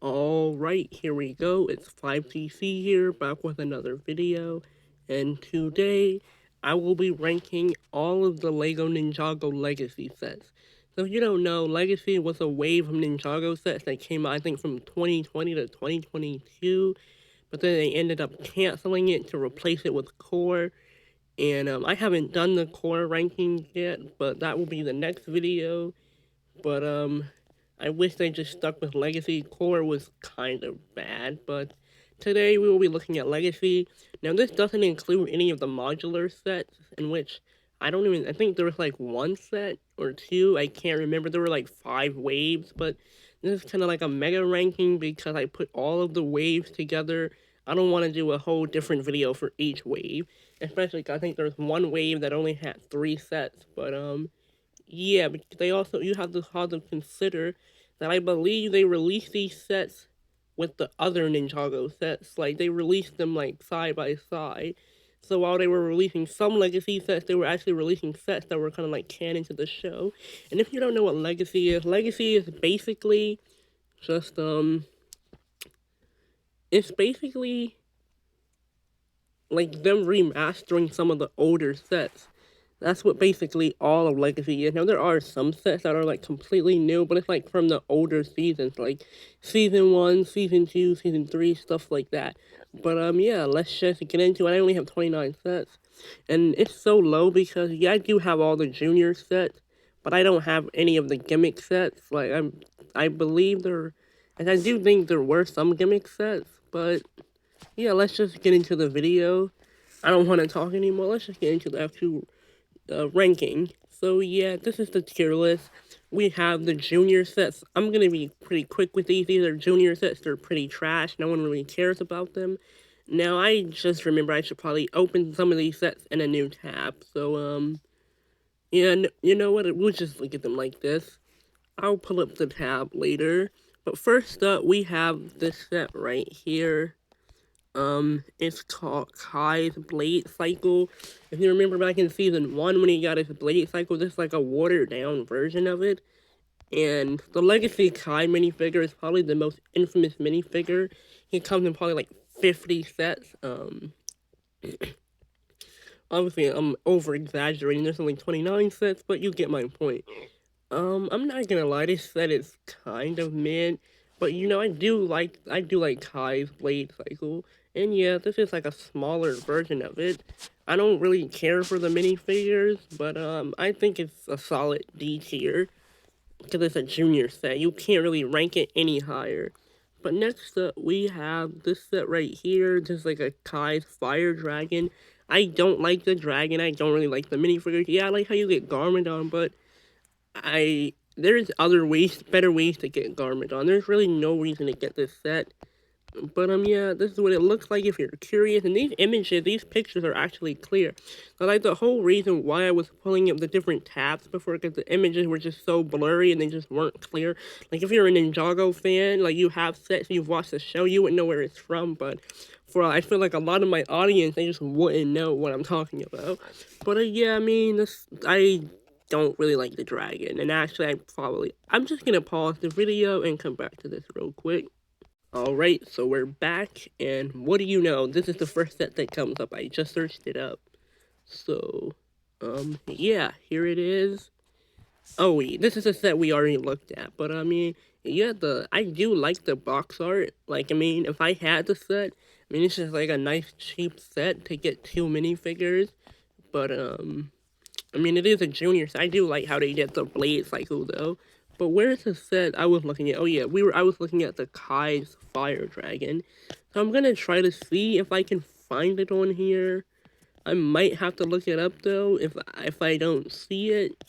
Alright, here we go. It's 5TC here, back with another video. And today, I will be ranking all of the LEGO Ninjago Legacy sets. So if you don't know, Legacy was a wave of Ninjago sets that came out, I think, from 2020 to 2022. But then they ended up canceling it to replace it with Core. And I haven't done the Core rankings yet, but that will be the next video. But I wish they just stuck with Legacy. Core was kind of bad, but today we will be looking at Legacy. Now this doesn't include any of the modular sets, in which I think there was like one set or two, I can't remember, there were like 5 waves, but this is kind of like a mega ranking because I put all of the waves together. I don't want to do a whole different video for each wave, especially because I think there's one wave that only had 3 sets, but yeah, but they also you have to consider that I believe they released these sets with the other Ninjago sets. Like they released them like side by side. So while they were releasing some legacy sets, they were actually releasing sets that were kind of like canon to the show. And if you don't know what legacy is basically just it's basically like them remastering some of the older sets. That's what basically all of Legacy is. Now, there are some sets that are, like, completely new, but it's, like, from the older seasons, like, Season 1, Season 2, Season 3, stuff like that. But, yeah, let's just get into it. I only have 29 sets, and it's so low because, yeah, I do have all the junior sets, but I don't have any of the gimmick sets. Like, I believe there, and I do think there were some gimmick sets, but, yeah, let's just get into the video. I don't want to talk anymore. Let's just get into the actual ranking. So yeah, this is the tier list. We have the junior sets. I'm gonna be pretty quick with these. These are junior sets. They're pretty trash. No one really cares about them. Now I just remember I should probably open some of these sets in a new tab. So yeah, you know what? We'll just look at them like this. I'll pull up the tab later. But first up, we have this set right here. It's called Kai's Blade Cycle. If you remember back in season 1 when he got his Blade Cycle, this is like a watered down version of it. And the Legacy Kai minifigure is probably the most infamous minifigure. He comes in probably like 50 sets. Obviously I'm over exaggerating. There's only 29 sets, but you get my point. I'm not gonna lie, this set is kind of mid, but you know, I do like Kai's Blade Cycle, and yeah, this is like a smaller version of it. I don't really care for the minifigures, but I think it's a solid D tier because it's a junior set. You can't really rank it any higher. But next up, we have this set right here, just like a Kai's Fire Dragon. I don't like the dragon. I don't really like the minifigures. Yeah, I like how you get Garmadon, but there's other ways, better ways to get Garmadon. There's really no reason to get this set. But yeah, this is what it looks like if you're curious. And these pictures are actually clear. So like the whole reason why I was pulling up the different tabs before, because the images were just so blurry and they just weren't clear. Like if you're a Ninjago fan, like you have sets, you've watched the show, you would know where it's from. But I feel like a lot of my audience, they just wouldn't know what I'm talking about. But yeah, I mean, I don't really like the dragon. And actually, I'm just gonna pause the video and come back to this real quick. Alright, so we're back, and what do you know? This is the first set that comes up. I just searched it up. So, yeah, here it is. Oh, this is a set we already looked at, but I mean, yeah, I do like the box art. Like, I mean, if I had the set, I mean, it's just like a nice cheap set to get 2 minifigures, but, I mean, it is a junior set. I do like how they did the blade cycle, though. But where's the set I was looking at? Oh yeah, I was looking at the Kai's Fire Dragon. So I'm gonna try to see if I can find it on here. I might have to look it up though if I don't see it,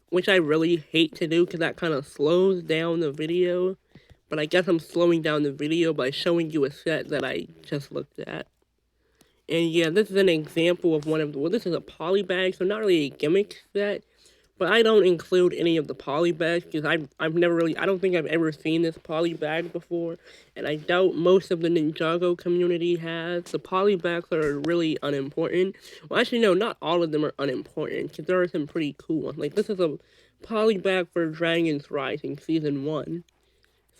which I really hate to do because that kind of slows down the video. But I guess I'm slowing down the video by showing you a set that I just looked at. And yeah, this is an example of this is a polybag, so not really a gimmick set. But I don't include any of the poly bags because I don't think I've ever seen this poly bag before, and I doubt most of the Ninjago community has. The poly bags are really unimportant. Well, actually, no, not all of them are unimportant because there are some pretty cool ones. Like this is a poly bag for Dragon's Rising Season 1.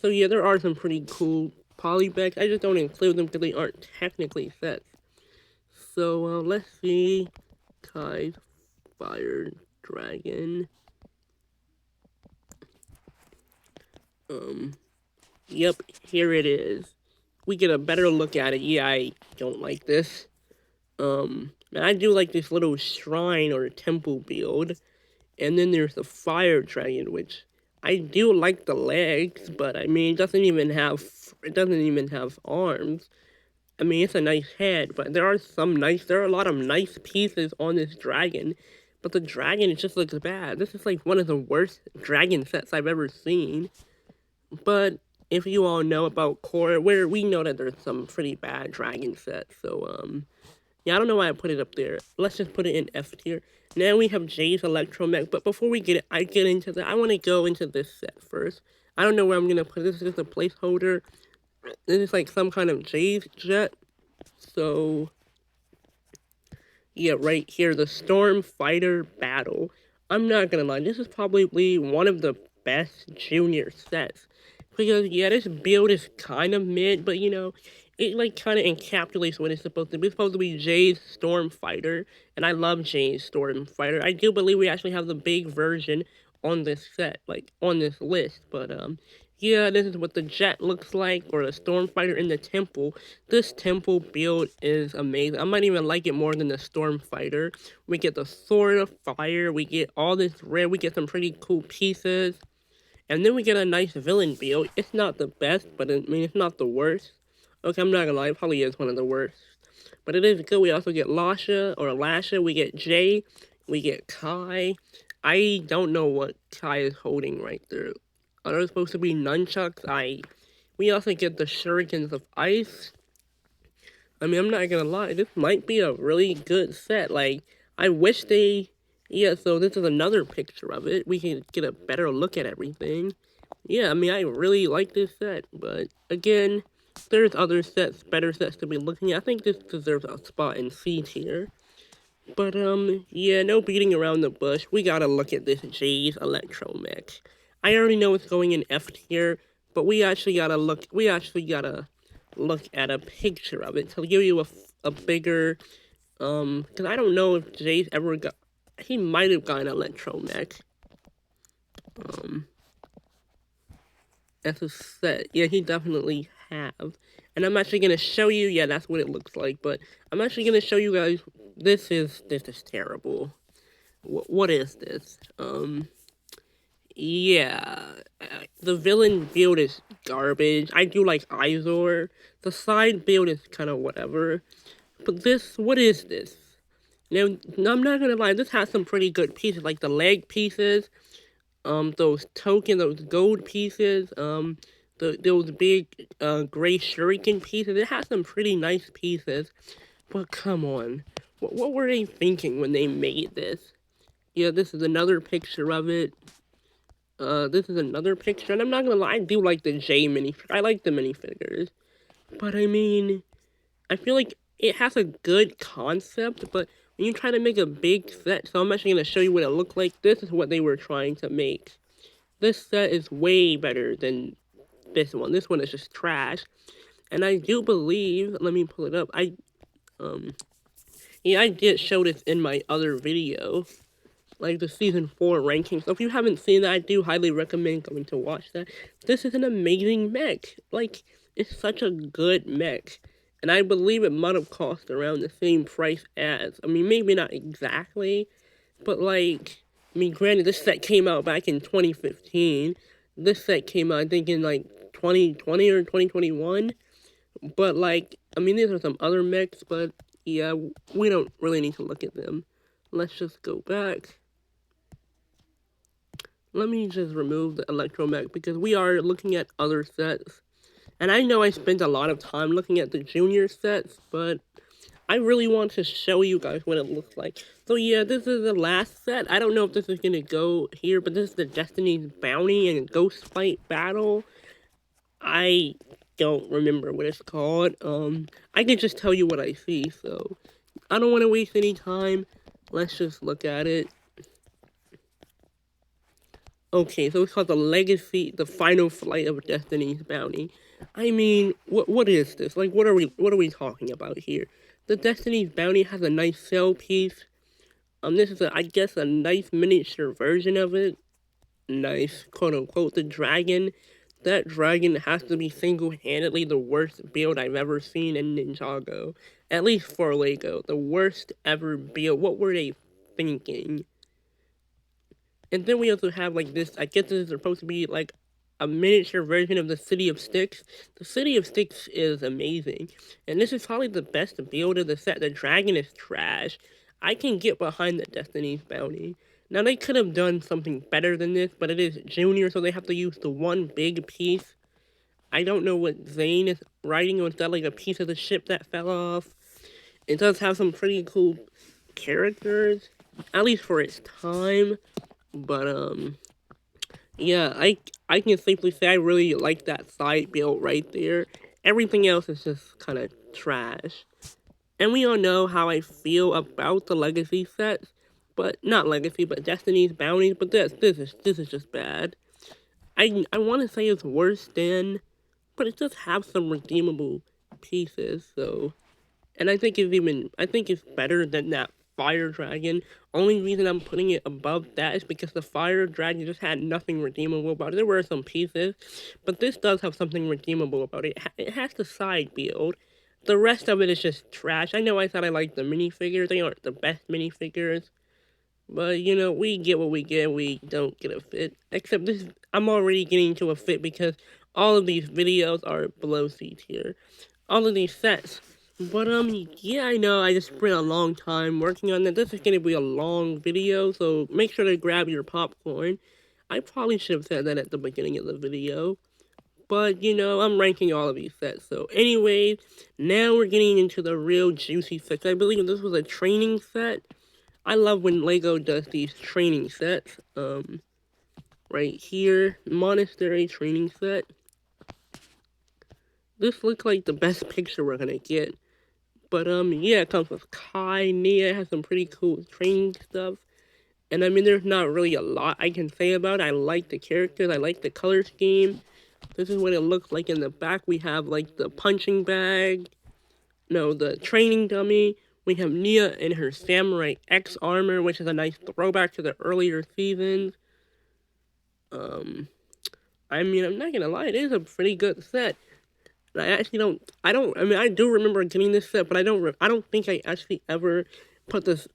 So yeah, there are some pretty cool polybacks. I just don't include them because they aren't technically sets. So let's see. Kai's Fire Dragon. Um, yep, here it is. We get a better look at it. Yeah, I don't like this. And I do like this little shrine or temple build. And then there's the Fire Dragon, which I do like the legs, but I mean, it doesn't even have arms. I mean, it's a nice head, but there are a lot of nice pieces on this dragon, but the dragon just looks bad. This is like one of the worst dragon sets I've ever seen. But if you all know about core, where we know that there's some pretty bad dragon sets, so yeah, I don't know why I put it up there. Let's just put it in F tier. Now we have Jay's Electromech, but before I get into that, I want to go into this set first. I don't know where I'm gonna put this. This is a placeholder. This is like some kind of Jay's jet. So yeah, right here, the Storm Fighter Battle. I'm not gonna lie, this is probably one of the best junior sets. Because, yeah, this build is kind of mid, but it like kind of encapsulates what it's supposed to be. It's supposed to be Jay's Storm Fighter, and I love Jay's Storm Fighter. I do believe we actually have the big version on this set, like on this list, but yeah, this is what the jet looks like, or the storm fighter in the temple. This temple build is amazing. I might even like it more than the storm fighter. We get the sword of fire, we get all this red, we get some pretty cool pieces, and then we get a nice villain build. It's not the best, but I mean, it's not the worst. Okay, I'm not gonna lie, it probably is one of the worst. But it is good. We also get Lasha, we get Jay, we get Kai. I don't know what Kai is holding right there. Are those supposed to be nunchucks? We also get the shurikens of ice. I mean, I'm not gonna lie, this might be a really good set. Like, I wish they... Yeah, so this is another picture of it. We can get a better look at everything. Yeah, I mean, I really like this set, but again, there's other sets, better sets to be looking at. I think this deserves a spot in C tier. But, yeah, no beating around the bush. We gotta look at this Jay's Electromech. I already know it's going in F tier, but we actually gotta look at a picture of it to give you a bigger, because I don't know if Jay's ever got, he might have gotten Electromech. As a set. Yeah, he definitely have. And I'm actually gonna show you, yeah, that's what it looks like, but I'm actually gonna show you guys, this is terrible. What is this? Yeah, the villain build is garbage. I do like Izor. The side build is kind of whatever. But this, what is this? Now, I'm not gonna lie, this has some pretty good pieces, like the leg pieces, those gold pieces, those big, gray shuriken pieces. It has some pretty nice pieces, but come on. What were they thinking when they made this? Yeah, this is another picture of it. This is another picture, and I'm not gonna lie, I do like the J minifigure. I like the minifigures, but I mean, I feel like it has a good concept, but when you try to make a big set, so I'm actually gonna show you what it looked like. This is what they were trying to make. This set is way better than this one. This one is just trash, and I do believe. Let me pull it up. Yeah, I did show this in my other video, like the season 4 ranking. So if you haven't seen that, I do highly recommend going to watch that. This is an amazing mech. Like, it's such a good mech. And I believe it might have cost around the same price as, I mean, maybe not exactly, but like, I mean, granted, this set came out back in 2015. This set came out, I think, in like 2020 or 2021. But like, I mean, these are some other mechs, but yeah, we don't really need to look at them. Let's just go back. Let me just remove the Electromech because we are looking at other sets. And I know I spent a lot of time looking at the junior sets, but I really want to show you guys what it looks like. So yeah, this is the last set. I don't know if this is going to go here, but this is the Destiny's Bounty and Ghost Fight Battle. I don't remember what it's called. I can just tell you what I see, so I don't want to waste any time. Let's just look at it. Okay, so it's called the Legacy, the Final Flight of Destiny's Bounty. I mean, what is this? Like, what are we talking about here? The Destiny's Bounty has a nice cell piece. This is I guess a nice miniature version of it. Nice, quote unquote. The dragon. That dragon has to be single-handedly the worst build I've ever seen in Ninjago. At least for Lego, the worst ever build. What were they thinking? And then we also have like this. I guess this is supposed to be like a miniature version of the City of Sticks. The City of Sticks is amazing, and this is probably the best build of the set. The dragon is trash. I can get behind the Destiny's Bounty. Now they could have done something better than this, but it is Junior, so they have to use the one big piece. I don't know what Zane is writing, or is that like a piece of the ship that fell off? It does have some pretty cool characters, at least for its time. But yeah, I can safely say I really like that side build right there. Everything else is just kind of trash. And we all know how I feel about the Legacy sets, but not Legacy, but Destiny's Bounties. But this is just bad. I want to say it's worse than, but it does have some redeemable pieces. So, and I think it's better than that fire dragon. Only reason I'm putting it above that is because the fire dragon just had nothing redeemable about it. There were some pieces, but this does have something redeemable about it. It has the side build. The rest of it is just trash. I know I thought I liked the minifigures. They aren't the best minifigures. But, we get what we get. We don't get a fit. Except this, I'm already getting to a fit because all of these videos are below C tier. All of these sets. But, yeah, I know I just spent a long time working on that. This is gonna be a long video, so make sure to grab your popcorn. I probably should have said that at the beginning of the video. But, I'm ranking all of these sets. So, anyways, now we're getting into the real juicy sets. I believe this was a training set. I love when Lego does these training sets. Right here, Monastery training set. This looks like the best picture we're gonna get. But, yeah, it comes with Kai, Nia, it has some pretty cool training stuff. And, I mean, there's not really a lot I can say about it. I like the characters, I like the color scheme. This is what it looks like in the back. We have, like, the punching bag. No, the training dummy. We have Nia in her Samurai X armor, which is a nice throwback to the earlier seasons. I mean, I'm not gonna lie, it is a pretty good set. I actually I mean, I do remember getting this set, but I don't think I actually ever put this,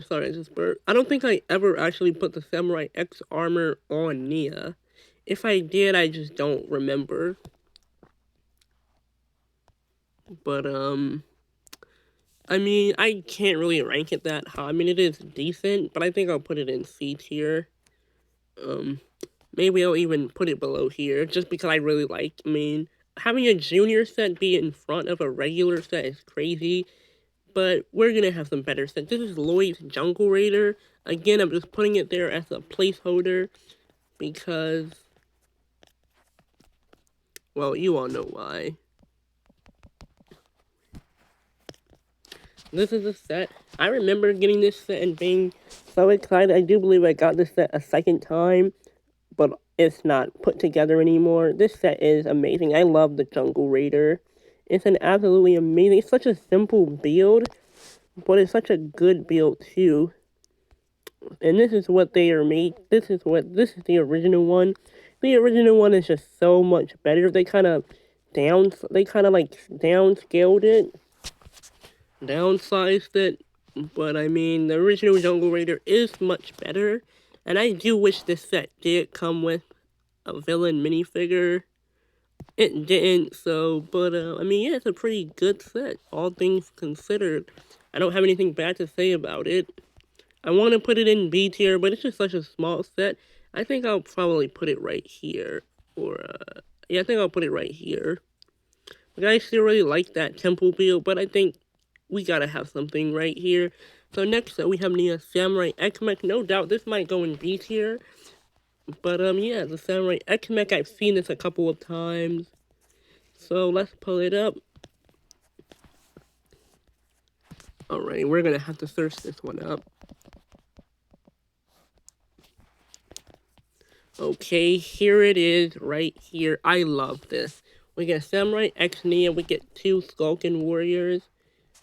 sorry, I just burped. I don't think I ever actually put the Samurai X armor on Nia. If I did, I just don't remember. But, I mean, I can't really rank it that high. I mean, it is decent, but I think I'll put it in C tier. Maybe I'll even put it below here, just because I really like, I mean, having a junior set be in front of a regular set is crazy, but we're gonna have some better sets. This is Lloyd's Jungle Raider. Again, I'm just putting it there as a placeholder, because, well, you all know why. This is a set. I remember getting this set and being so excited. I do believe I got this set a second time, but it's not put together anymore. This set is amazing. I love the Jungle Raider. It's an absolutely amazing, it's such a simple build, but it's such a good build too. And this is what they are made. This is the original one. The original one is just so much better. They kind of like downscaled it, downsized it. But I mean, the original Jungle Raider is much better. And I do wish this set did come with a villain minifigure. It didn't, so, but, I mean, yeah, it's a pretty good set, all things considered. I don't have anything bad to say about it. I want to put it in B tier, but it's just such a small set. I think I'll probably put it right here, or, yeah, I think I'll put it right here. Like, I still really like that temple build, but I think we gotta have something right here. So next up, we have Nia Samurai X-Mech. No doubt this might go in B tier. But, yeah, the Samurai X-Mech, I've seen this a couple of times. So, let's pull it up. Alright, we're gonna have to search this one up. Okay, here it is, right here. I love this. We get Samurai X Nia, we get two Skulking Warriors.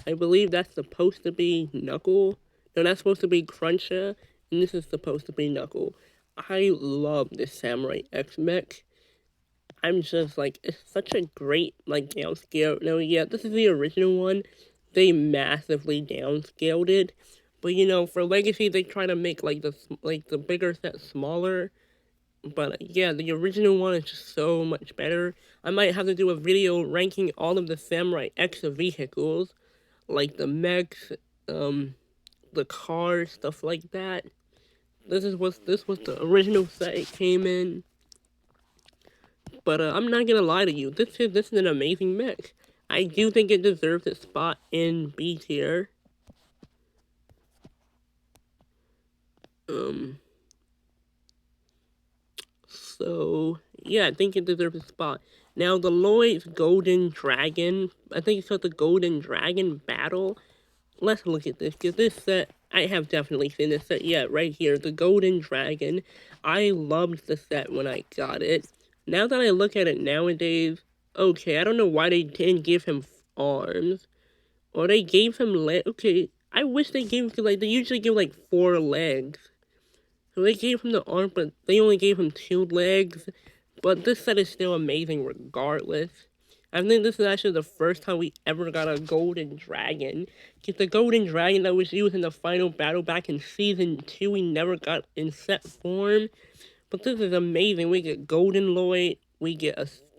I believe that's supposed to be Knuckle. No, that's supposed to be Cruncher, and this is supposed to be Knuckle. I love this Samurai X mech. I'm just like, it's such a great, like, downscale. No, yeah, this is the original one. They massively downscaled it. But for Legacy, they try to make like the bigger set smaller. But yeah, the original one is just so much better. I might have to do a video ranking all of the Samurai X vehicles, like the mechs, the cars, stuff like that. This was the original set it came in. But I'm not gonna lie to you, this is an amazing mech. I do think it deserves its spot in B tier. Um, so yeah, I think it deserves a spot. Now the Lloyd's Golden Dragon, I think it's called the Golden Dragon Battle. Let's look at this, because this set, I have definitely seen this set. Yeah, right here, the Golden Dragon. I loved the set when I got it. Now that I look at it nowadays, okay, I don't know why they didn't give him arms. Or they gave him okay, I wish they gave him, because like, they usually give like 4 legs. So they gave him the arm, but they only gave him 2 legs. But this set is still amazing regardless. I think this is actually the first time we ever got a golden dragon. Because the golden dragon that was used in the final battle back in season 2, we never got in set form. But this is amazing. We get Golden Lloyd, we get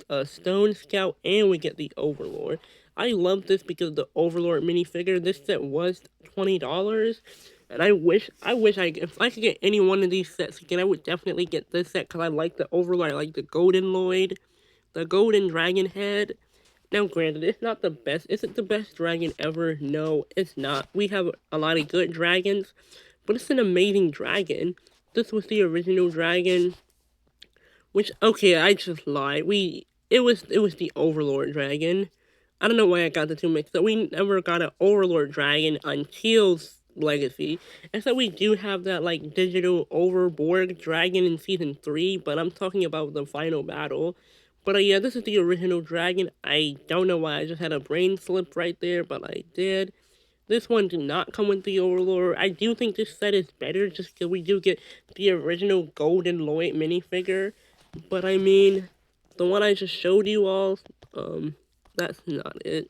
a Stone Scout, and we get the Overlord. I love this because the Overlord minifigure, this set was $20. And if I could get any one of these sets again, I would definitely get this set because I like the Overlord, I like the Golden Lloyd, the Golden Dragon Head. Now, granted, it's not the best. Is it the best dragon ever? No, it's not. We have a lot of good dragons, but it's an amazing dragon. This was the original dragon, which, okay, I just lied. It was the Overlord dragon. I don't know why I got the two mixed up. We never got an Overlord dragon until Legacy. And so we do have that like digital Overborg dragon in season 3, but I'm talking about the final battle. But yeah, this is the original dragon. I don't know why I just had a brain slip right there, but I did. This one did not come with the Overlord. I do think this set is better just because we do get the original Golden Lloyd minifigure. But I mean, the one I just showed you all, that's not it.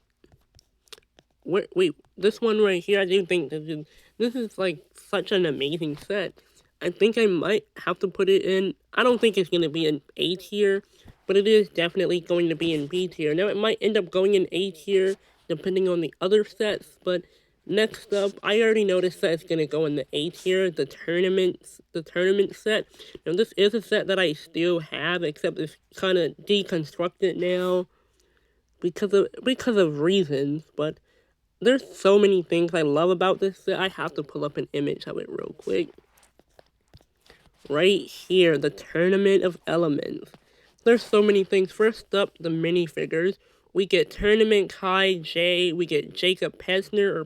Wait, this one right here, I do think this is like such an amazing set. I think I might have to put it in. I don't think it's gonna be in A tier, but it is definitely going to be in B tier. Now it might end up going in A tier depending on the other sets, but next up, I already know this set is gonna go in the A tier, the tournament set. Now this is a set that I still have, except it's kind of deconstructed now because of reasons, but there's so many things I love about this set. I have to pull up an image of it real quick. Right here, the Tournament of Elements. There's so many things. First up, the minifigures. We get Tournament Kai J. We get Jacob Pepsner,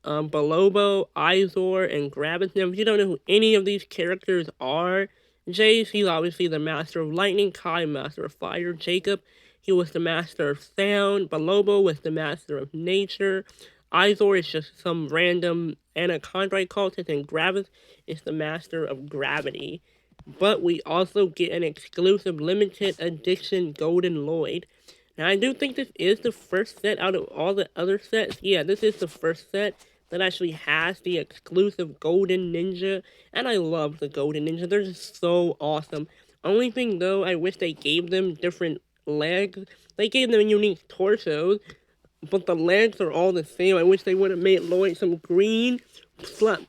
Balobo, Izor, and Gravis. Now, if you don't know who any of these characters are, Jay, he's obviously the Master of Lightning. Kai, Master of Fire. Jacob, he was the Master of Sound. Balobo was the Master of Nature. Izor is just some random Anachondrite cultist, and Gravis is the Master of Gravity. But we also get an exclusive limited edition Golden Lloyd. Now, I do think this is the first set out of all the other sets. Yeah, this is the first set that actually has the exclusive Golden Ninja. And I love the Golden Ninja. They're just so awesome. Only thing, though, I wish they gave them different legs. They gave them unique torsos, but the legs are all the same. I wish they would have made Lloyd some green. Slap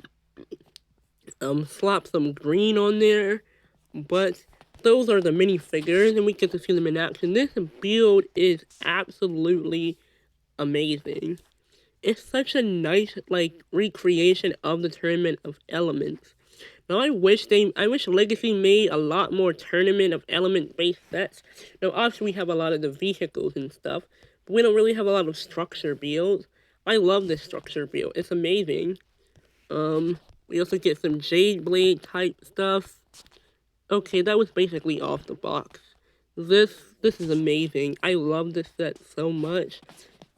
some green on there. But those are the minifigures, and we get to see them in action. This build is absolutely amazing. It's such a nice, like, recreation of the Tournament of Elements. Now, I wish Legacy made a lot more Tournament of Element-based sets. Now, obviously, we have a lot of the vehicles and stuff, but we don't really have a lot of structure builds. I love this structure build. It's amazing. We also get some Jade Blade type stuff. Okay, that was basically off the box. This is amazing. I love this set so much.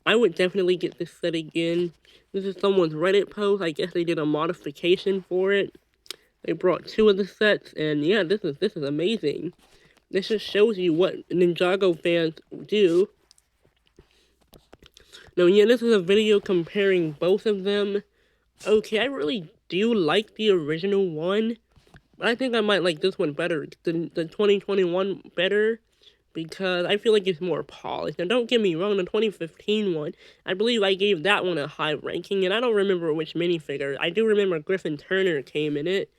I would definitely get this set again. This is someone's Reddit post. I guess they did a modification for it. They brought two of the sets, and yeah, this is amazing. This just shows you what Ninjago fans do. Now, yeah, this is a video comparing both of them. Okay, I really do like the original one, but I think I might like this one better, the 2021 better, because I feel like it's more polished. Now, don't get me wrong, the 2015 one, I believe I gave that one a high ranking, and I don't remember which minifigure. I do remember Griffin Turner came in it,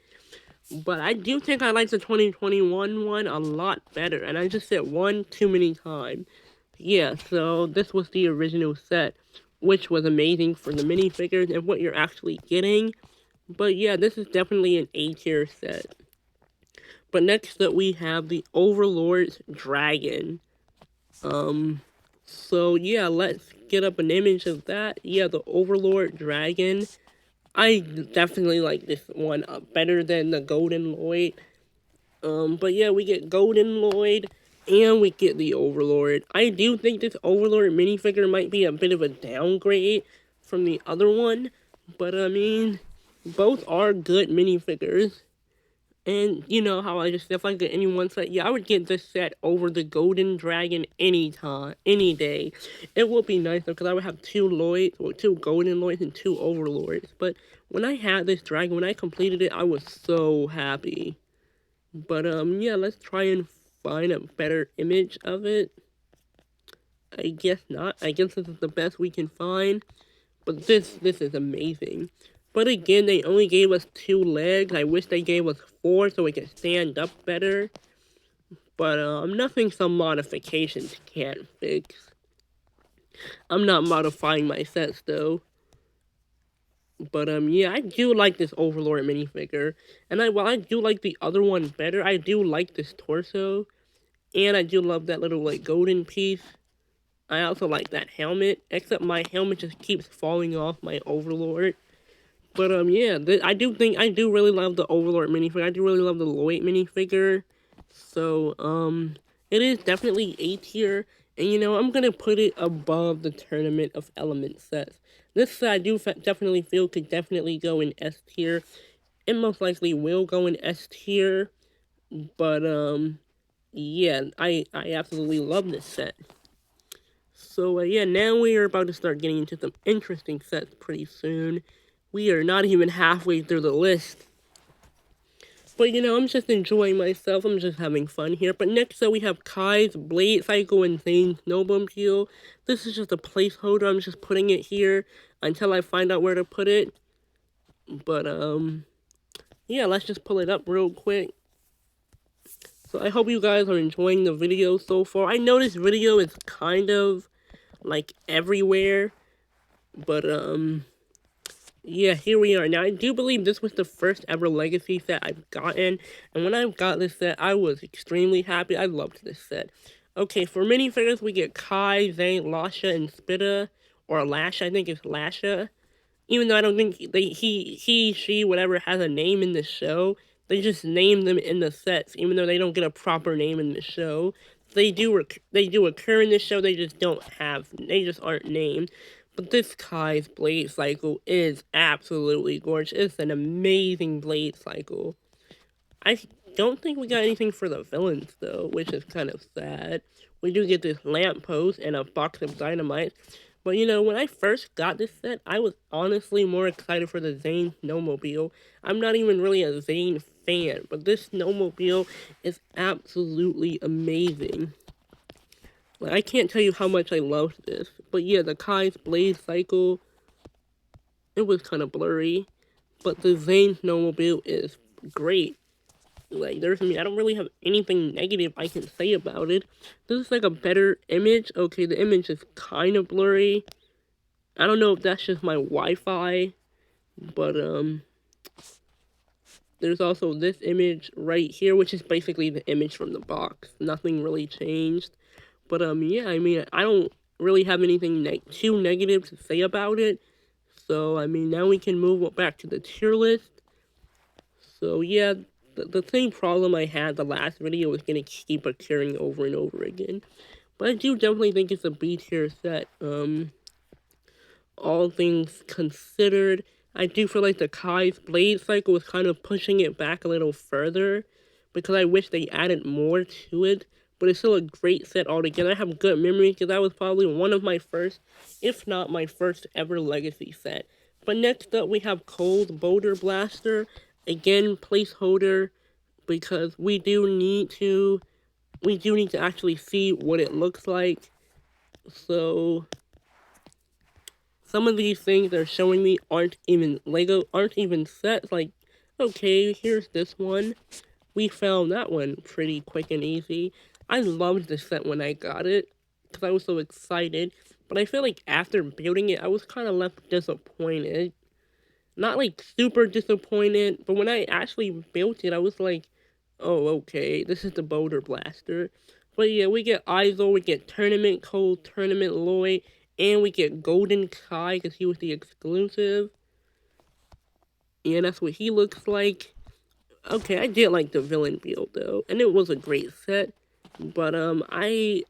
but I do think I like the 2021 one a lot better, and I just said one too many times. Yeah, so this was the original set, which was amazing for the minifigures and what you're actually getting. But yeah, this is definitely an A tier set. But next up we have the Overlord's Dragon. So yeah, let's get up an image of that. Yeah, the Overlord Dragon. I definitely like this one better than the Golden Lloyd. But yeah, we get Golden Lloyd and we get the Overlord. I do think this Overlord minifigure might be a bit of a downgrade from the other one, but I mean, both are good minifigures. And you know how I just, if I get any one set, yeah, I would get this set over the Golden Dragon anytime, any day. It would be nice though, because I would have two Lloyds, or two Golden Lloyds and two Overlords. But when I had this dragon, when I completed it, I was so happy. But yeah, let's try and find a better image of it. I guess not. I guess this is the best we can find. But this is amazing. But again, they only gave us 2 legs. I wish they gave us 4 so we could stand up better. But nothing some modifications can't fix. I'm not modifying my sets though. But yeah, I do like this Overlord minifigure. And while I do like the other one better, I do like this torso. And I do love that little like golden piece. I also like that helmet, except my helmet just keeps falling off my Overlord. But yeah, I do really love the Overlord minifigure. I do really love the Lloyd minifigure. So it is definitely A tier, and you know I'm gonna put it above the Tournament of Elements sets. This set I do definitely feel could definitely go in S tier. It most likely will go in S tier, but yeah, I absolutely love this set. So yeah, now we are about to start getting into some interesting sets pretty soon. We are not even halfway through the list. But you know, I'm just enjoying myself. I'm just having fun here. But next up we have Kai's Blade Cycle and Zane's Snowmobile. This is just a placeholder. I'm just putting it here until I find out where to put it. But yeah, let's just pull it up real quick. So I hope you guys are enjoying the video so far. I know this video is kind of like everywhere, but yeah, here we are. Now, I do believe this was the first ever Legacy set I've gotten, and when I got this set, I was extremely happy. I loved this set. Okay, for minifigures, we get Kai, Zane, Lasha, and Spitta, or Lasha, I think it's Lasha. Even though I don't think he, she, whatever, has a name in the show, they just name them in the sets, even though they don't get a proper name in the show. They do occur in the show, they just aren't named. But this Kai's Blade Cycle is absolutely gorgeous. It's an amazing Blade Cycle. I don't think we got anything for the villains, though, which is kind of sad. We do get this lamppost and a box of dynamite. But, you know, when I first got this set, I was honestly more excited for the Zane Snowmobile. I'm not even really a Zane fan, but this Snowmobile is absolutely amazing. Like, I can't tell you how much I loved this. But yeah, the Kai's Blade Cycle, it was kind of blurry. But the Zane Snowmobile is great. Like, I don't really have anything negative I can say about it. This is like a better image. Okay, the image is kind of blurry. I don't know if that's just my Wi-Fi. But, there's also this image right here, which is basically the image from the box. Nothing really changed. But, yeah, I mean, I don't really have anything too negative to say about it. So, I mean, now we can move back to the tier list. So, yeah, the same problem I had the last video was gonna keep occurring over and over again. But I do definitely think it's a B tier set. All things considered, I do feel like the Kai's blade cycle was kind of pushing it back a little further because I wish they added more to it. But it's still a great set altogether. I have good memories because that was probably one of my first, if not my first ever Legacy set. But next up we have Cold Boulder Blaster. Again, placeholder because we do need to actually see what it looks like. So some of these things they're showing me aren't even sets. Like, okay, here's this one. We found that one pretty quick and easy. I loved the set when I got it because I was so excited. But I feel like after building it, I was kind of left disappointed. Not like super disappointed, but when I actually built it, I was like, oh, okay, this is the Boulder Blaster. But yeah, we get Izol, we get Tournament Cole, Tournament Lloyd, and we get Golden Kai because he was the exclusive. And that's what he looks like. Okay, I did like the villain build though, and it was a great set. But I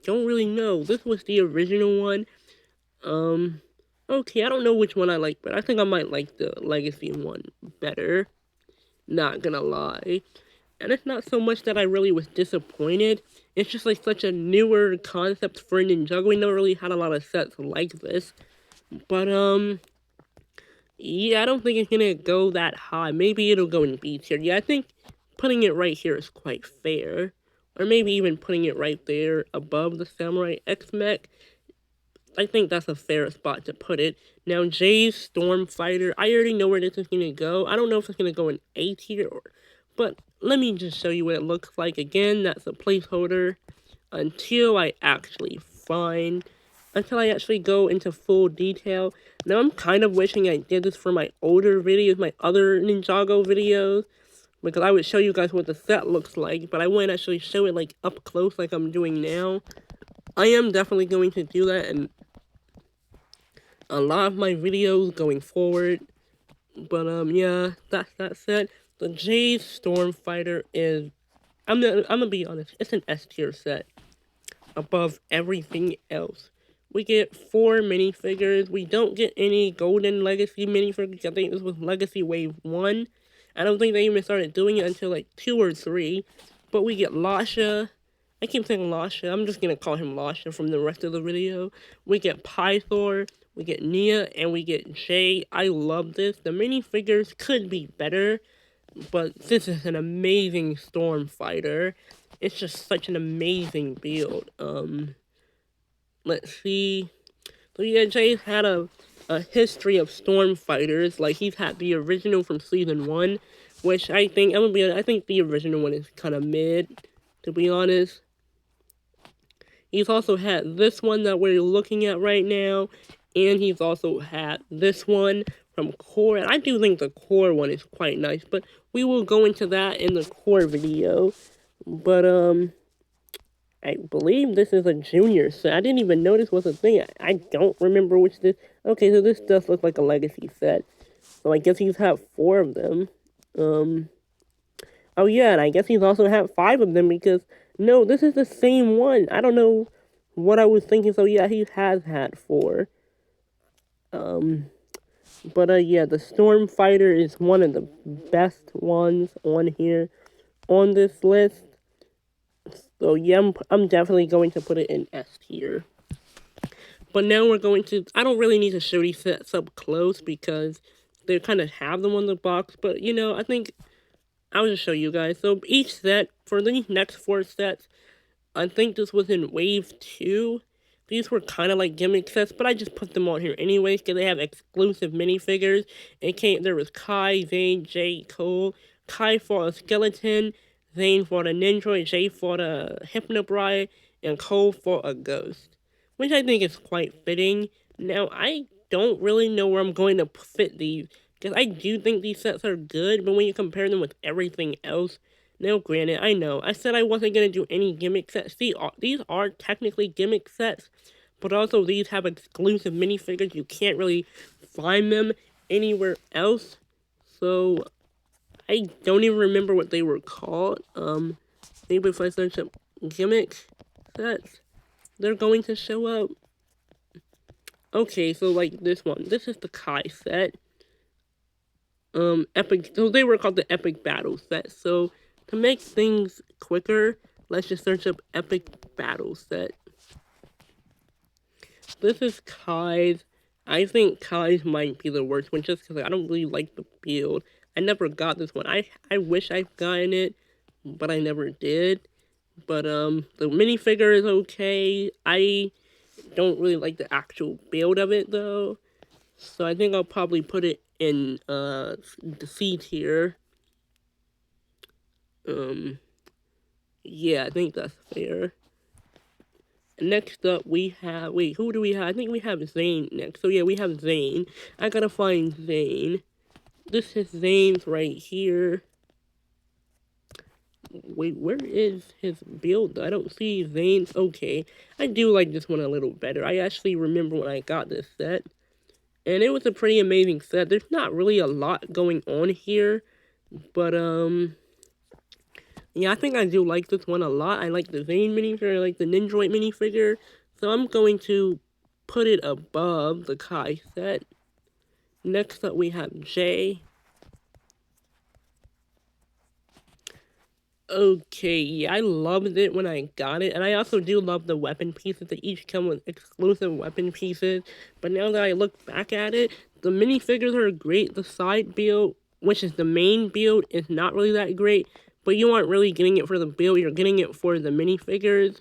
don't really know. This was the original one. Okay, I don't know which one I like, but I think I might like the Legacy one better. Not gonna lie. And it's not so much that I really was disappointed. It's just like such a newer concept for Ninjago. We never really had a lot of sets like this. But yeah, I don't think it's gonna go that high. Maybe it'll go in B tier. Yeah, I think putting it right here is quite fair. Or maybe even putting it right there above the Samurai X-Mech. I think that's a fair spot to put it. Now, Jay's Storm Fighter, I already know where this is going to go. I don't know if it's going to go in A tier, but let me just show you what it looks like. Again, that's a placeholder until I actually go into full detail. Now, I'm kind of wishing I did this for my older videos, my other Ninjago videos, because I would show you guys what the set looks like, but I wouldn't actually show it like up close like I'm doing now. I am definitely going to do that in a lot of my videos going forward. But yeah, that's that set. The Jade Stormfighter is I'm gonna be honest, it's an S tier set above everything else. We get 4 minifigures. We don't get any Golden Legacy minifigures. I think this was Legacy Wave 1. I don't think they even started doing it until like 2 or 3. But we get Lasha. I keep saying Lasha. I'm just gonna call him Lasha from the rest of the video. We get Pythor. We get Nia. And we get Jay. I love this. The minifigures could be better. But this is an amazing Storm Fighter. It's just such an amazing build. Let's see. So yeah, Jay's had a history of Storm Fighters. Like, he's had the original from Season 1, which I think the original one is kind of mid, to be honest. He's also had this one that we're looking at right now, and he's also had this one from Core. And I do think the Core one is quite nice, but we will go into that in the Core video. But, I believe this is a junior set. I didn't even know this was a thing. I don't remember which this... Okay, so this does look like a legacy set. So I guess he's had 4 of them. Oh yeah, and I guess he's also had 5 of them because... No, this is the same one. I don't know what I was thinking. So yeah, he has had 4. But yeah, the Storm Fighter is one of the best ones on here, on this list. So yeah, I'm definitely going to put it in S tier. But now we're going to... I don't really need to show these sets up close because they kind of have them on the box. But, you know, I think I'll just show you guys. So each set, for the next 4 sets, I think this was in Wave 2. These were kind of like gimmick sets, but I just put them on here anyways because they have exclusive minifigures. There was Kai, Zane, Jay, Cole. Kai fought a skeleton, Zane fought a ninja, Jay fought a hypnobride, and Cole fought a ghost, which I think is quite fitting. Now, I don't really know where I'm going to fit these, because I do think these sets are good, but when you compare them with everything else... Now, granted, I know, I said I wasn't going to do any gimmick sets. These are technically gimmick sets, but also these have exclusive minifigures. You can't really find them anywhere else. So, I don't even remember what they were called. Maybe if I search up gimmick sets, they're going to show up. Okay, so like this one. This is the Kai set. Epic. So they were called the Epic Battle set. So to make things quicker, let's just search up Epic Battle set. This is Kai's. I think Kai's might be the worst one just because I don't really like the build. I never got this one. I wish I'd gotten it, but I never did. But the minifigure is okay. I don't really like the actual build of it though. So I think I'll probably put it in the C tier. Yeah, I think that's fair. Next up, we have... Wait, who do we have? I think we have Zane next. So, yeah, we have Zane. I gotta find Zane. This is Zane's right here. Wait, where is his build? I don't see Zane's. Okay, I do like this one a little better. I actually remember when I got this set. And it was a pretty amazing set. There's not really a lot going on here. But, yeah, I think I do like this one a lot. I like the Zane minifigure. I like the Ninjago minifigure. So I'm going to put it above the Kai set. Next up, we have Jay. Okay, yeah, I loved it when I got it. And I also do love the weapon pieces. They each come with exclusive weapon pieces. But now that I look back at it, the minifigures are great. The side build, which is the main build, is not really that great. But you aren't really getting it for the build. You're getting it for the minifigures.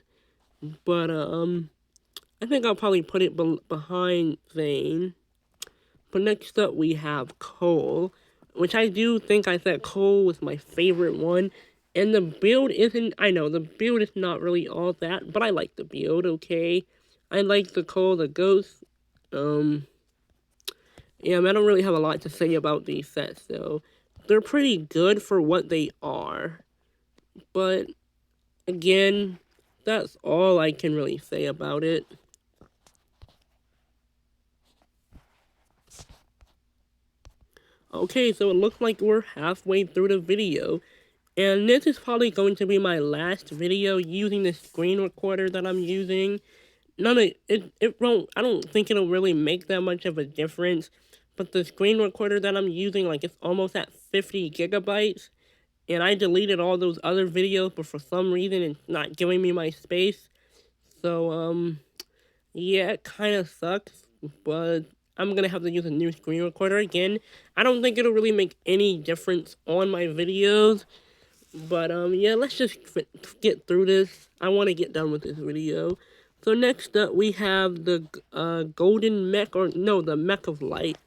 But, I think I'll probably put it behind Zane. But next up, we have Cole, which I do think I said Cole was my favorite one. And the build isn't, I know, the build is not really all that, but I like the build, okay? I like the Cole, the Ghost. Yeah, I don't really have a lot to say about these sets, though. They're pretty good for what they are. But, again, that's all I can really say about it. Okay, so it looks like we're halfway through the video. And this is probably going to be my last video using the screen recorder that I'm using. It won't, I don't think it'll really make that much of a difference. But the screen recorder that I'm using, like, it's almost at 50 gigabytes. And I deleted all those other videos, but for some reason it's not giving me my space. So, yeah, it kind of sucks, but I'm gonna have to use a new screen recorder again. I don't think it'll really make any difference on my videos. But, yeah, let's just get through this. I want to get done with this video. So next up, we have the, Golden Mech, or no, the Mech of Light.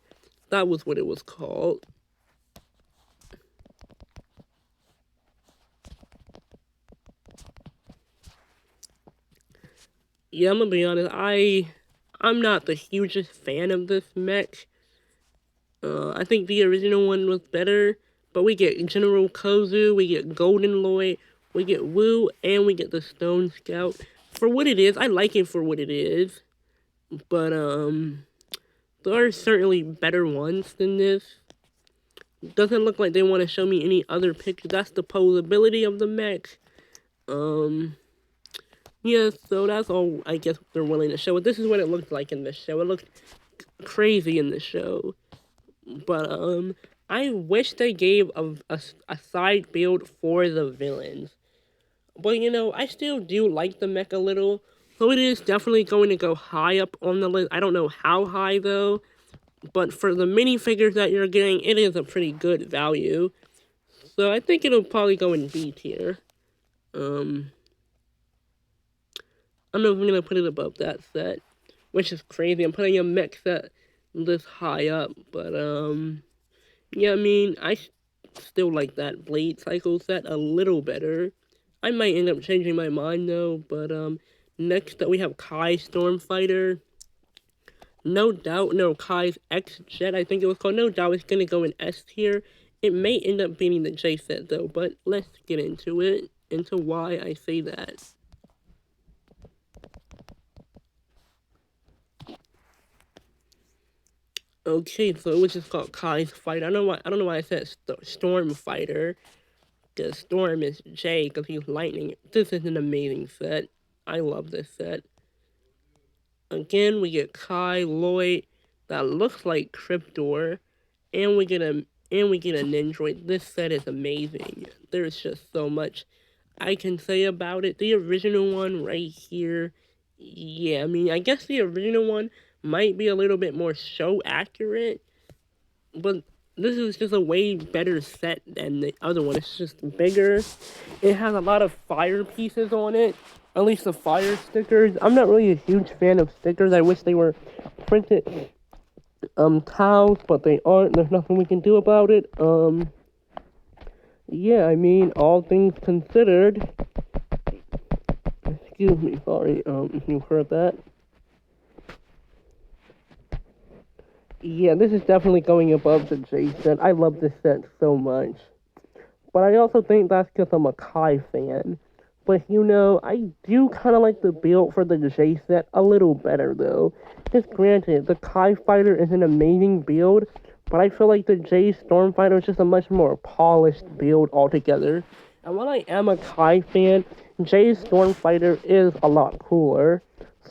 That was what it was called. Yeah, I'm gonna be honest, I'm not the hugest fan of this mech. I think the original one was better, but we get General Kozu, we get Golden Lloyd, we get Wu, and we get the Stone Scout. For what it is, I like it for what it is, but, there are certainly better ones than this. Doesn't look like they want to show me any other pictures. That's the posability of the mech. Yeah, so that's all I guess they're willing to show. This is what it looked like in the show. It looked crazy in the show. But, I wish they gave a side build for the villains. But, you know, I still do like the mech a little. So it is definitely going to go high up on the list. I don't know how high, though. But for the minifigures that you're getting, it is a pretty good value. So I think it'll probably go in B tier. I don't know if I'm going to put it above that set, which is crazy. I'm putting a mech set this high up, but, yeah, I mean, I still like that Blade Cycle set a little better. I might end up changing my mind, though, but, next up we have Kai Stormfighter. No doubt, no, Kai's X-Jet, I think it was called. No doubt it's going to go in S tier. It may end up being the J set, though, but let's get into it, into why I say that. Okay, so it was just called Kai's Fight. I don't know why I said Storm Fighter. The Storm is J because he's lightning. This is an amazing set. I love this set. Again, we get Kai Lloyd that looks like Cryptor, and we get a Nindroid. This set is amazing. There's just so much I can say about it. The original one right here, yeah, I mean, I guess the original one might be a little bit more show accurate, but this is just a way better set than the other one. It's just bigger. It has a lot of fire pieces on it. At least the fire stickers. I'm not really a huge fan of stickers. I wish they were printed tiles, but they aren't. There's nothing we can do about it. Yeah, I mean, all things considered. Excuse me, sorry. You heard that? Yeah, this is definitely going above the J set. I love this set so much. But I also think that's because I'm a Kai fan. But I do kind of like the build for the J set a little better though. Just granted, the Kai Fighter is an amazing build, but I feel like the J Stormfighter is just a much more polished build altogether. And while I am a Kai fan, J Stormfighter is a lot cooler.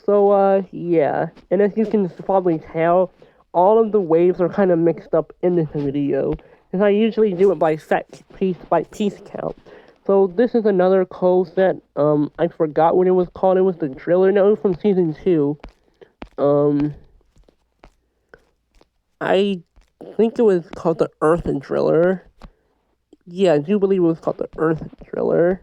So, yeah. And as you can probably tell, all of the waves are kind of mixed up in this video, because I usually do it by set piece by piece count. So this is another Cole set. I forgot what it was called. It was the Driller. No, it was from season 2. I think it was called the Earth Driller. Yeah, I do believe it was called the Earth Driller.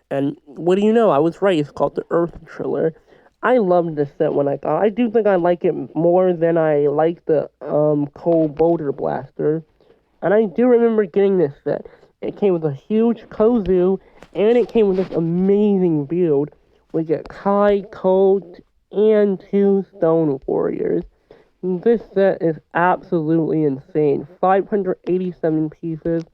And what do you know? I was right. It's called the Earth Driller. I loved this set when I got it. I do think I like it more than I like the Cole Boulder Blaster. And I do remember getting this set. It came with a huge Kozu, and it came with this amazing build. We get Kai, Colt, and 2 Stone Warriors. This set is absolutely insane. 587 pieces.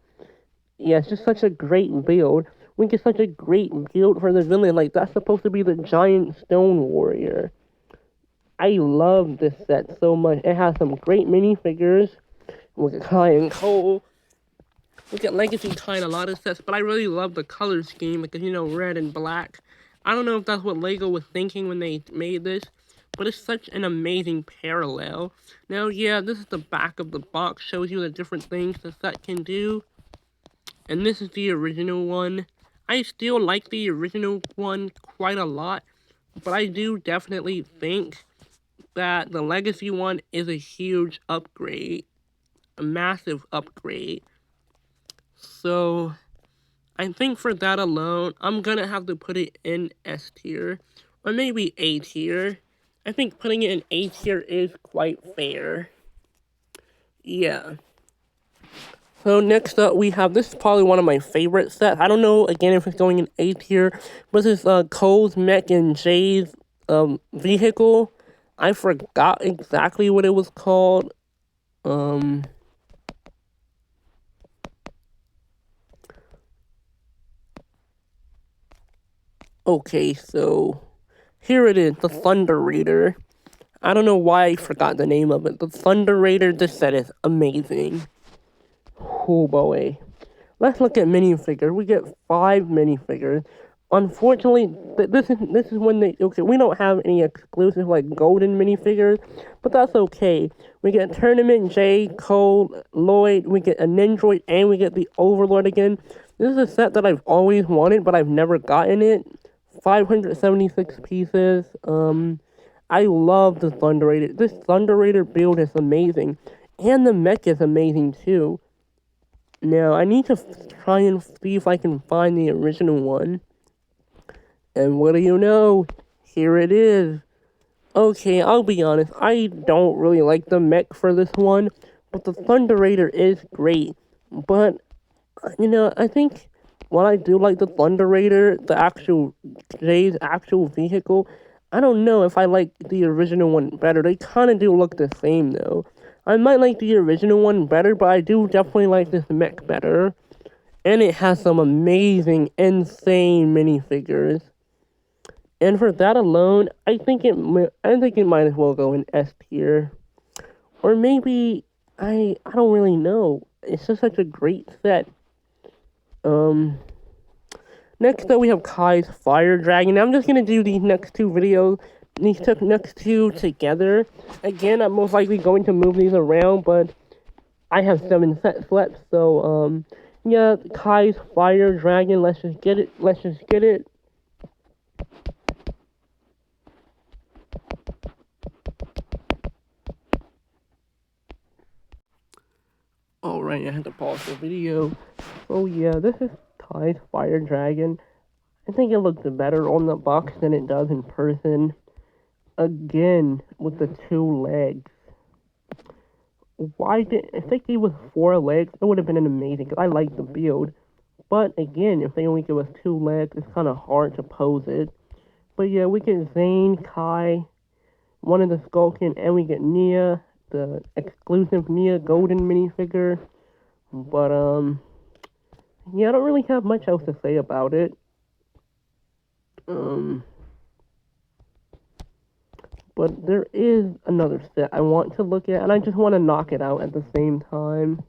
Yeah, it's just such a great build. We get such a great build for the villain. Like, that's supposed to be the giant Stone Warrior. I love this set so much. It has some great minifigures. We get Kai and Cole. We get Legacy Kai in a lot of sets, but I really love the color scheme because, red and black. I don't know if that's what LEGO was thinking when they made this, but it's such an amazing parallel. Now, yeah, this is the back of the box. Shows you the different things the set can do. And this is the original one. I still like the original one quite a lot, but I do definitely think that the Legacy one is a huge upgrade. A massive upgrade. So, I think for that alone, I'm gonna have to put it in S tier, or maybe A tier. I think putting it in A tier is quite fair. Yeah. So next up, we have, this is probably one of my favorite sets. I don't know, again, if it's going in A tier, but this is Cole's Mech and Jay's vehicle. I forgot exactly what it was called. Okay, so here it is, the Thunder Raider. I don't know why I forgot the name of it. The Thunder Raider, this set is amazing. Oh boy. Let's look at minifigures. We get 5 minifigures. Unfortunately, this is when we don't have any exclusive like golden minifigures, but that's okay. We get Tournament J, Cole, Lloyd, we get a Nindroid, and we get the Overlord again. This is a set that I've always wanted, but I've never gotten it. 576 pieces. I love the Thunder Raider. This Thunder Raider build is amazing, and the mech is amazing too. Now, I need to try and see if I can find the original one. And what do you know? Here it is. Okay, I'll be honest, I don't really like the mech for this one, but the Thunder Raider is great. But, I think while I do like the Thunder Raider, Jay's actual vehicle, I don't know if I like the original one better. They kind of do look the same, though. I might like the original one better, but I do definitely like this mech better. And it has some amazing, insane minifigures. And for that alone, I think it might as well go in S tier. Or maybe, I don't really know. It's just such a great set. Um, Next up we have Kai's Fire Dragon. I'm just gonna do these next two videos, next two together. Again, I'm most likely going to move these around, but I have 7 sets left, so yeah, Kai's Fire Dragon. Let's just get it. Let's just get it. Alright, I had to pause the video. Oh yeah, this is Kai's Fire Dragon. I think it looks better on the box than it does in person. Again, with the 2 legs. If they gave us 4 legs, it would have been an amazing, because I like the build. But again, if they only give us 2 legs, it's kind of hard to pose it. But yeah, we get Zane, Kai, one of the Skulkin, and we get Nia, the exclusive Nia Golden minifigure. But yeah, I don't really have much else to say about it. But there is another set I want to look at, and I just want to knock it out at the same time.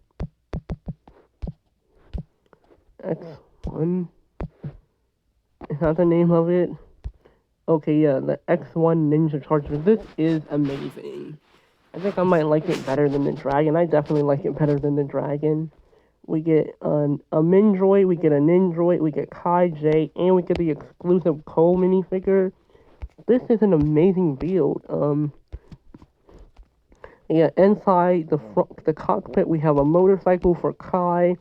X1. Is that the name of it? Okay, yeah, the X1 Ninja Charger. This is amazing. I think I might like it better than the Dragon. I definitely like it better than the Dragon. We get a Mindroid, we get a Nindroid, we get Kai J, and we get the exclusive Cole minifigure. This is an amazing build. Yeah, inside the cockpit, we have a motorcycle for Kai.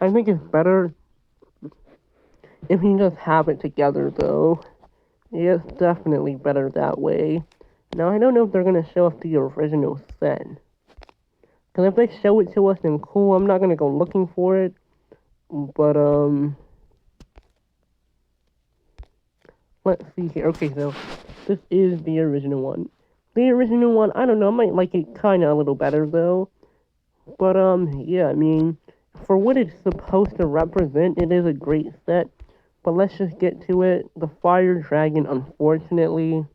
I think it's better if you just have it together, though. Yeah, it's definitely better that way. Now, I don't know if they're going to show us the original set. Because if they show it to us, then cool, I'm not going to go looking for it. But, let's see here. Okay, so this is the original one. The original one, I don't know, I might like it kind of a little better, though. But, yeah, I mean, for what it's supposed to represent, it is a great set. But let's just get to it. The Fire Dragon, unfortunately,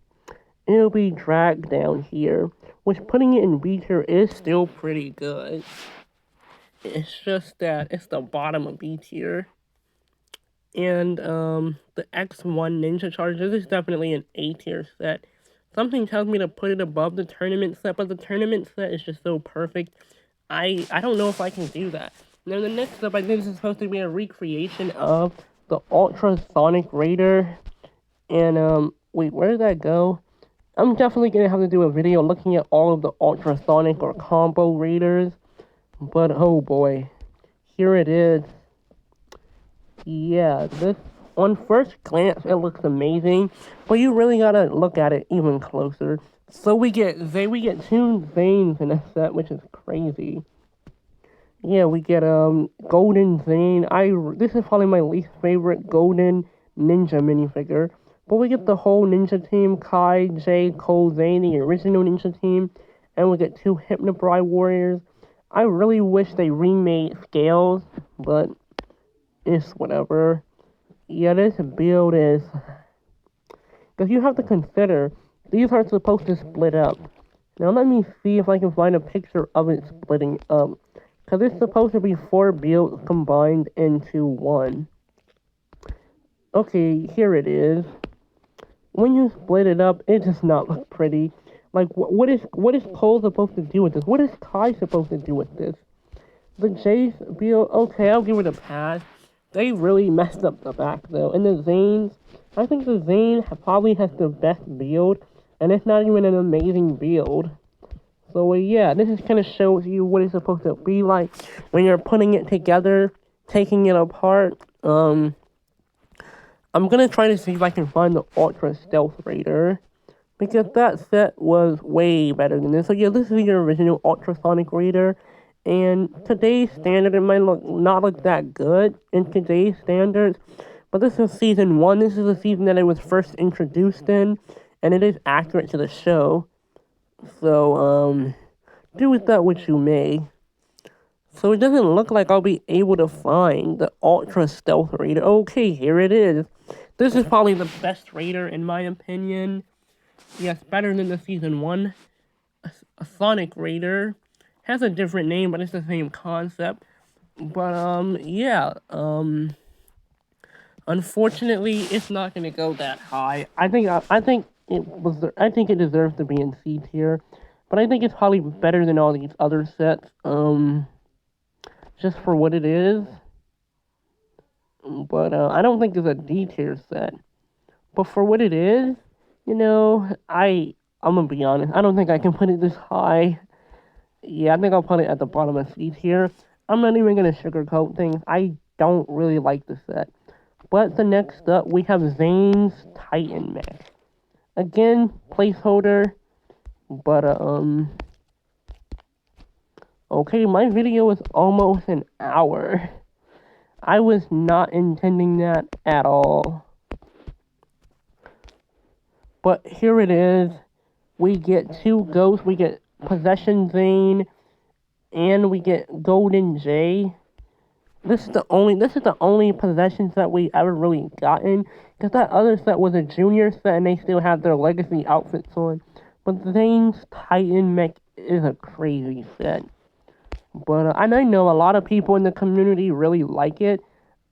it'll be dragged down here. Which, putting it in B tier is still pretty good. It's just that it's the bottom of B tier. And, the X1 Ninja Charger, this is definitely an A tier set. Something tells me to put it above the tournament set, but the tournament set is just so perfect. I don't know if I can do that. Now, the next up, I think this is supposed to be a recreation of the Ultrasonic Raider. And, wait, where did that go? I'm definitely going to have to do a video looking at all of the Ultrasonic or Combo Raiders. But, oh boy. Here it is. Yeah, this, on first glance, it looks amazing. But you really gotta look at it even closer. So we get 2 Zanes in a set, which is crazy. Yeah, we get Golden Zane. This is probably my least favorite Golden Ninja minifigure. But we get the whole Ninja team, Kai, J, Cole, Zane, the original Ninja team. And we get 2 Hypnobride Warriors. I really wish they remade Scales, but it's whatever. Yeah, this build is... Because you have to consider, these are supposed to split up. Now let me see if I can find a picture of it splitting up. Because it's supposed to be 4 builds combined into 1. Okay, here it is. When you split it up, it does not look pretty. Like, what is Cole supposed to do with this? What is Kai supposed to do with this? The Jace build, okay, I'll give it a pass. They really messed up the back, though. And the Zanes, I think the Zane probably has the best build. And it's not even an amazing build. So, yeah, this is kind of shows you what it's supposed to be like when you're putting it together, taking it apart. I'm gonna try to see if I can find the Ultra Stealth Raider, because that set was way better than this. So, yeah, this is the original Ultrasonic Raider, and today's standard, it might not look that good in today's standards, but this is Season 1. This is the season that it was first introduced in, and it is accurate to the show. So, do with that what you may. So it doesn't look like I'll be able to find the Ultra Stealth Raider. Okay, here it is. This is probably the best Raider in my opinion. Yes, better than the Season 1. A Sonic Raider. Has a different name, but it's the same concept. But yeah, unfortunately, it's not gonna go that high. I think it deserves to be in C tier, but I think it's probably better than all these other sets. Just for what it is. But I don't think it's a D tier set. But for what it is, I'm gonna be honest. I don't think I can put it this high. Yeah, I think I'll put it at the bottom of C tier. I'm not even gonna sugarcoat things. I don't really like the set. But the next up, we have Zane's Titan Mech. Again, placeholder. But okay, my video was almost an hour. I was not intending that at all. But here it is. We get two ghosts. We get Possession Zane, and we get Golden J. This is the only possession set we ever really gotten. Because that other set was a junior set, and they still have their legacy outfits on. But Zane's Titan Mech is a crazy set. But and I know a lot of people in the community really like it.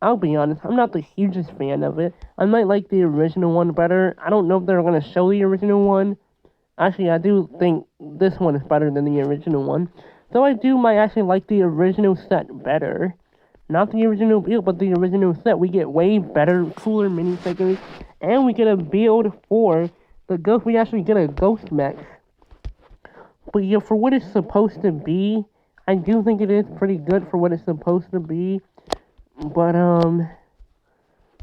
I'll be honest, I'm not the hugest fan of it. I might like the original one better. I don't know if they're going to show the original one. Actually, I do think this one is better than the original one. Though I might actually like the original set better. Not the original build, but the original set. We get way better, cooler minifigures. And we get a build for the ghost. We actually get a ghost mech. But yeah, for what it's supposed to be, I do think it is pretty good for what it's supposed to be. But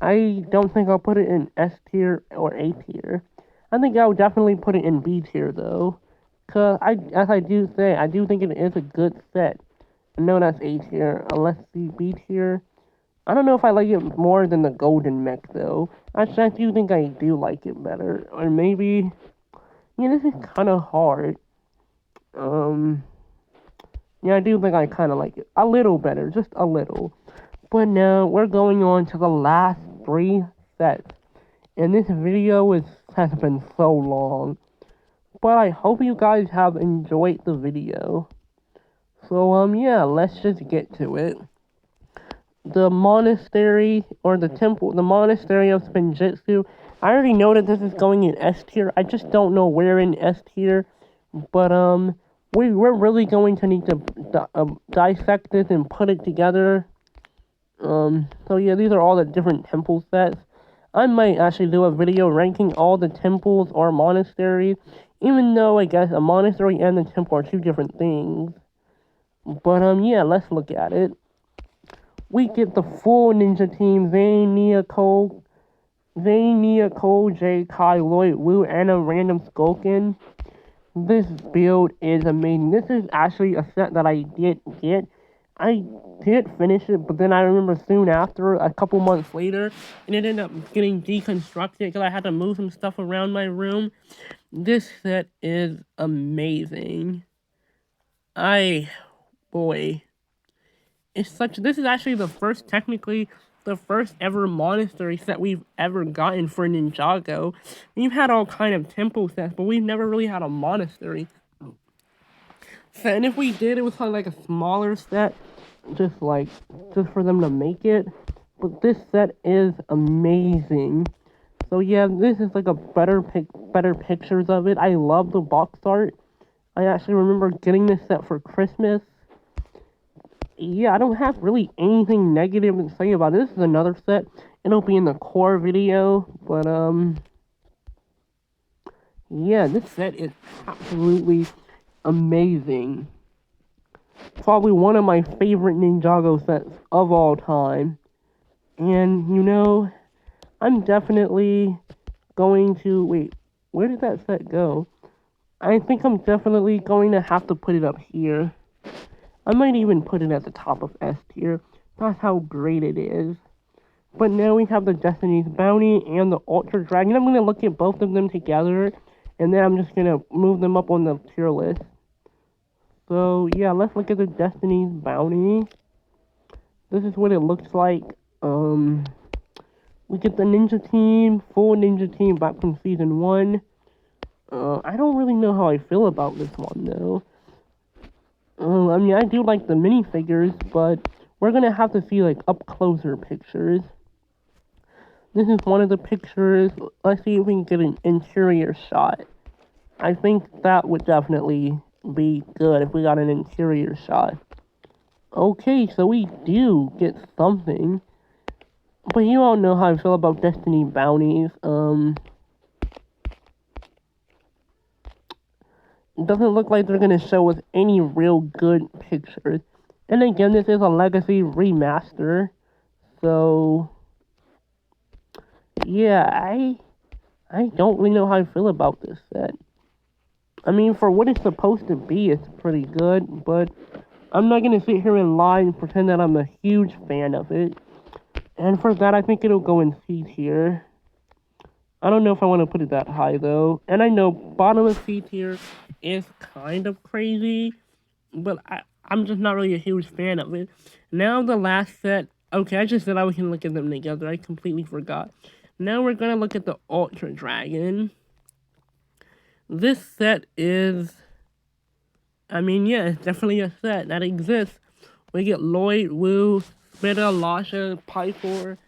I don't think I'll put it in S tier or A tier. I think I would definitely put it in B tier though. Cause as I do say, I do think it is a good set. No, that's A tier. Let's see, B tier. I don't know if I like it more than the golden mech though. Actually, I do think I do like it better. Or maybe, yeah, this is kind of hard. Yeah, I do think I kind of like it a little better, just a little. But now we're going on to the last three sets. And this video has been so long. But I hope you guys have enjoyed the video. So, yeah, let's just get to it. The monastery, or the temple, the monastery of Spinjitzu. I already know that this is going in S tier. I just don't know where in S tier. But, we're really going to need to dissect this and put it together. So yeah, these are all the different temple sets. I might actually do a video ranking all the temples or monasteries, even though I guess a monastery and a temple are two different things. But yeah, let's look at it. We get the full ninja team: Zane, Nia, Cole, Jay, Kai, Lloyd, Wu, and a random Skulkin. This build is amazing. This is actually a set that I did get. I did finish it, but then I remember soon after, a couple months later, and it ended up getting deconstructed because I had to move some stuff around my room. This set is amazing. Boy. This is actually technically the first ever monastery set we've ever gotten for Ninjago. We've had all kind of temple sets, but we've never really had a monastery set. And if we did, it was probably like a smaller set, just for them to make it. But this set is amazing. So yeah, this is like a better pictures of it. I love the box art. I actually remember getting this set for Christmas. Yeah, I don't have really anything negative to say about it. This is another set. It'll be in the core video, but yeah, this set is absolutely amazing. Probably one of my favorite Ninjago sets of all time. And I'm definitely going to wait. Where did that set go? I think I'm definitely going to have to put it up here. I might even put it at the top of S tier. That's how great it is. But now we have the Destiny's Bounty and the Ultra Dragon. I'm going to look at both of them together, and then I'm just going to move them up on the tier list. So, yeah, let's look at the Destiny's Bounty. This is what it looks like. We get the Ninja Team, full Ninja Team back from Season 1. I don't really know how I feel about this one, though. I mean, I do like the minifigures, but we're gonna have to see like up closer pictures. This is one of the pictures. Let's see if we can get an interior shot. I think that would definitely be good if we got an interior shot. Okay, so we do get something. But you all know how I feel about Destiny bounties. It doesn't look like they're gonna show us any real good pictures. And again, this is a Legacy remaster. So yeah, I don't really know how I feel about this set. I mean, for what it's supposed to be, it's pretty good, but I'm not gonna sit here and lie and pretend that I'm a huge fan of it. And for that, I think it'll go in C tier. I don't know if I want to put it that high, though. And I know bottom of C tier is kind of crazy, but I'm just not really a huge fan of it. Now the last set. Okay, I just said I was going to look at them together. I completely forgot. Now we're going to look at the Ultra Dragon. This set is... I mean, yeah, it's definitely a set that exists. We get Lloyd, Wu, Spitta, Lasha, Pythor,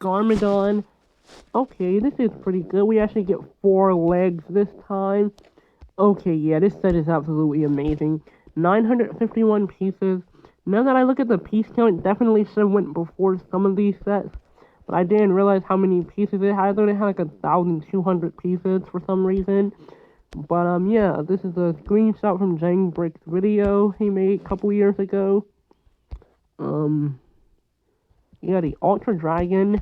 Garmadon. Okay, this is pretty good. We actually get 4 legs this time. Okay, yeah, this set is absolutely amazing. 951 pieces. Now that I look at the piece count, it definitely should have went before some of these sets. But I didn't realize how many pieces it had. I thought it had like 1,200 pieces for some reason. But, yeah, this is a screenshot from Jang Brick's video he made a couple years ago. Yeah, the Ultra Dragon.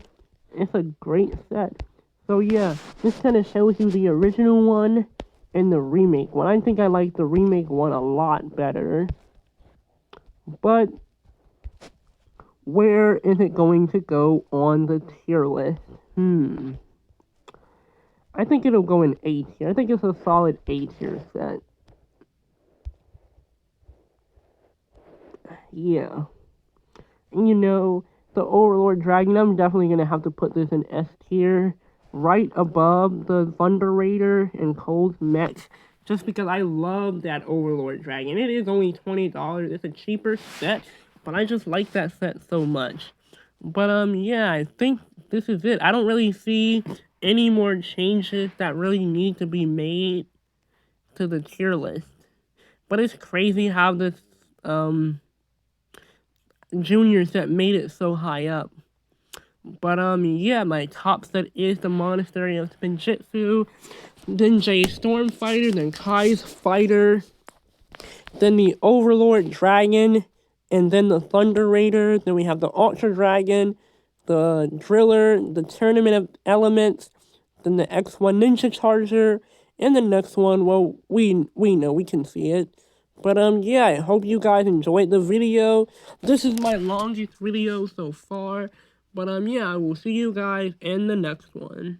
It's a great set. So, yeah, this kind of shows you the original one and the remake one. I think I like the remake one a lot better. But, where is it going to go on the tier list? I think it'll go in A tier. I think it's a solid A tier set. Yeah. And you know, the Overlord Dragon, I'm definitely going to have to put this in S tier. Right above the Thunder Raider and Cold's Mech. Just because I love that Overlord Dragon. It is only $20. It's a cheaper set. But I just like that set so much. But, yeah, I think this is it. I don't really see any more changes that really need to be made to the tier list. But it's crazy how this, junior set made it so high up. But, yeah, my top set is the Monastery of Spinjitzu, then Jay's Stormfighter, then Kai's Fighter, then the Overlord Dragon, and then the Thunder Raider. Then we have the Ultra Dragon, the Driller, the Tournament of Elements, then the X1 Ninja Charger, and the next one, well, we know, we can see it. But, yeah, I hope you guys enjoyed the video. This is my longest video so far. But, yeah, I will see you guys in the next one.